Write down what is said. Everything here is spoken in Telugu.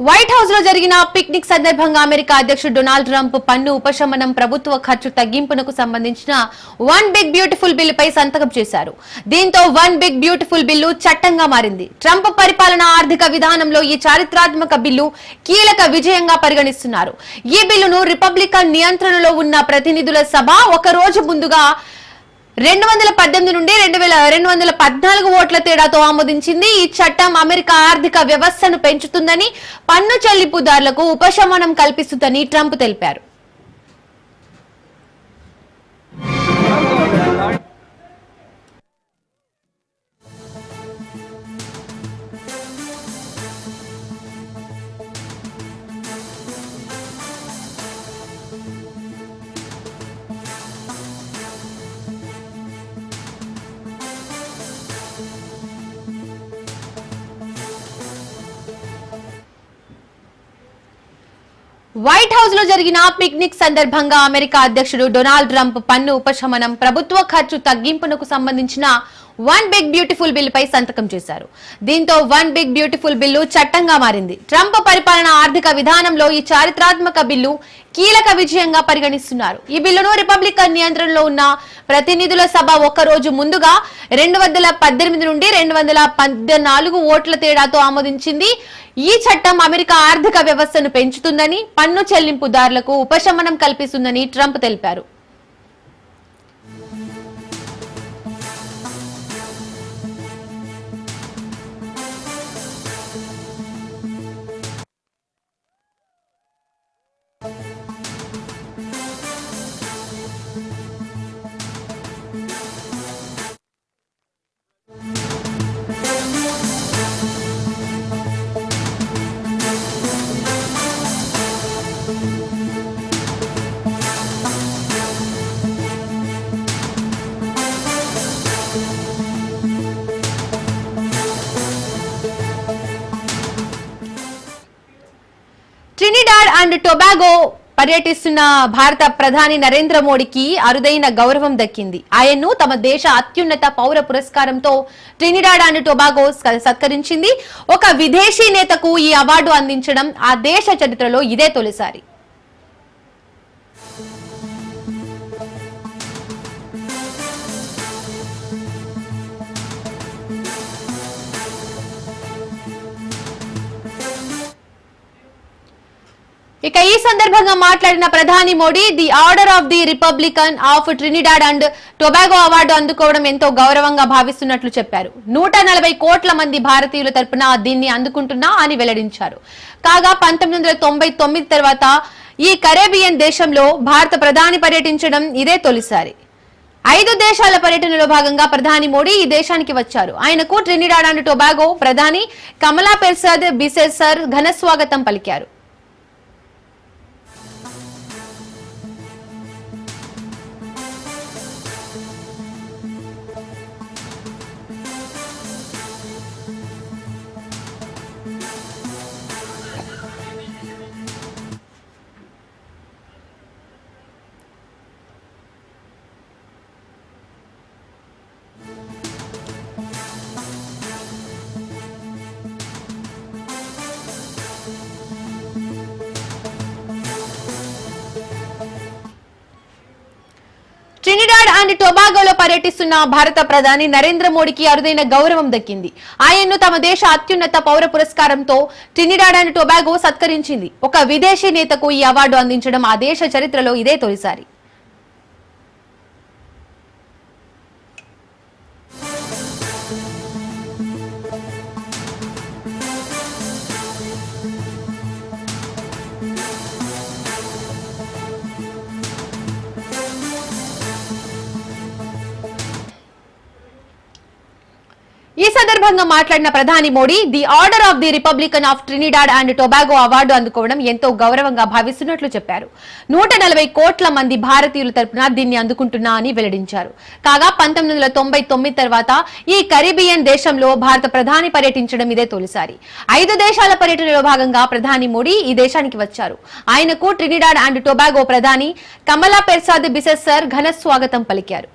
వైట్ హౌస్ లో జరిగిన పిక్నిక్ సందర్భంగా అమెరికా అధ్యక్షుడు డొనాల్డ్ ట్రంప్ పన్ను ఉపశమనం, ప్రభుత్వ ఖర్చు తగ్గింపునకు సంబంధించిన వన్ బిగ్ బ్యూటిఫుల్ బిల్లుపై సంతకం చేశారు. దీంతో వన్ బిగ్ బ్యూటిఫుల్ బిల్లు చట్టంగా మారింది. ట్రంప్ పరిపాలన ఆర్థిక విధానంలో ఈ చారిత్రాత్మక బిల్లు కీలక విజయంగా పరిగణిస్తున్నారు. ఈ బిల్లును రిపబ్లికన్ నియంత్రణలో ఉన్న ప్రతినిధుల సభ ఒక రోజు ముందుగా 218 నుండి 214 ఓట్ల తేడాతో ఆమోదించింది. ఈ చట్టం అమెరికా ఆర్థిక వ్యవస్థను పెంచుతుందని, పన్ను చెల్లింపుదారులకు ఉపశమనం కల్పిస్తుందని ట్రంప్ తెలిపారు. వైట్ హౌస్ లో జరిగిన పిక్నిక్ సందర్భంగా అమెరికా అధ్యక్షుడు డొనాల్డ్ ట్రంప్ పన్ను ఉపశమనం, ప్రభుత్వ ఖర్చు తగ్గింపునకు సంబంధించిన వన్ బిగ్ బ్యూటిఫుల్ బిల్లుపై సంతకం చేశారు. దీంతో వన్ బిగ్ బ్యూటిఫుల్ బిల్లు చట్టంగా మారింది. ట్రంప్ పరిపాలన ఆర్థిక విధానంలో ఈ చారిత్రాత్మక బిల్లు కీలక విజయంగా పరిగణిస్తున్నారు. ఈ బిల్లును రిపబ్లికన్ నియంత్రణలో ఉన్న ప్రతినిధుల సభ ఒక రోజు ముందుగా 218 నుండి 214 ఓట్ల తేడాతో ఆమోదించింది. ఈ చట్టం అమెరికా ఆర్థిక వ్యవస్థను పెంచుతుందని, పన్ను చెల్లింపుదారులకు ఉపశమనం కల్పిస్తుందని ట్రంప్ తెలిపారు. ట్రినిడాడ్ అండ్ టొబాగో పర్యటిస్తున్న భారత ప్రధాని నరేంద్ర మోడీకి అరుదైన గౌరవం దక్కింది. ఆయన్ను తమ దేశ అత్యున్నత పౌర పురస్కారంతో ట్రినిడాడ్ అండ్ టొబాగో సత్కరించింది. ఒక విదేశీ నేతకు ఈ అవార్డు అందించడం ఆ దేశ చరిత్రలో ఇదే తొలిసారి. ఇక ఈ సందర్భంగా మాట్లాడిన ప్రధాని Modi, the order of the Republican of Trinidad and Tobago award అందుకోవడం ఎంతో గౌరవంగా భావిస్తున్నట్లు చెప్పారు. 140 కోట్ల మంది భారతీయుల తరపున దీన్ని అందుకుంటున్నా అని వెల్లడించారు. కాగా 1999 తర్వాత ఈ కరేబియన్ దేశంలో భారత ప్రధాని పర్యటించడం ఇదే తొలిసారి. 5 దేశాల పర్యటనలో భాగంగా ప్రధాని మోడీ ఈ దేశానికి వచ్చారు. ఆయనకు ట్రినిడాడ్ అండ్ టొబాగో ప్రధాని కమలా పెర్సాద్ బిసెసర్ ఘన స్వాగతం పలికారు. ట్రినిడాడ్ అండ్ టొబాగోలో పర్యటిస్తున్న భారత ప్రధాని నరేంద్ర మోడీకి అరుదైన గౌరవం దక్కింది. ఆయన్ను తమ దేశ అత్యున్నత పౌర పురస్కారంతో ట్రినిడాడ్ అండ్ టొబాగో సత్కరించింది. ఒక విదేశీ నేతకు ఈ అవార్డు అందించడం ఆ దేశ చరిత్రలో ఇదే తొలిసారి. ఈ సందర్భంగా మాట్లాడిన ప్రధాని Modi the order of the Republican of Trinidad and Tobago award అందుకోవడం ఎంతో గౌరవంగా భావిస్తున్నట్లు చెప్పారు. 140 కోట్ల మంది భారతీయుల తరపున దీన్ని అందుకుంటున్నా అని వెల్లడించారు. కాగా 1999 తర్వాత ఈ కరీబియన్ దేశంలో భారత ప్రధాని పర్యటించడం ఇదే తొలిసారి. 5 దేశాల పర్యటనలో భాగంగా ప్రధాని మోడీ ఈ దేశానికి వచ్చారు. ఆయనకు ట్రినిడాడ్ అండ్ టొబాగో ప్రధాని కమలా పెర్సాద్ బిసెస్సర్ ఘన స్వాగతం పలికారు.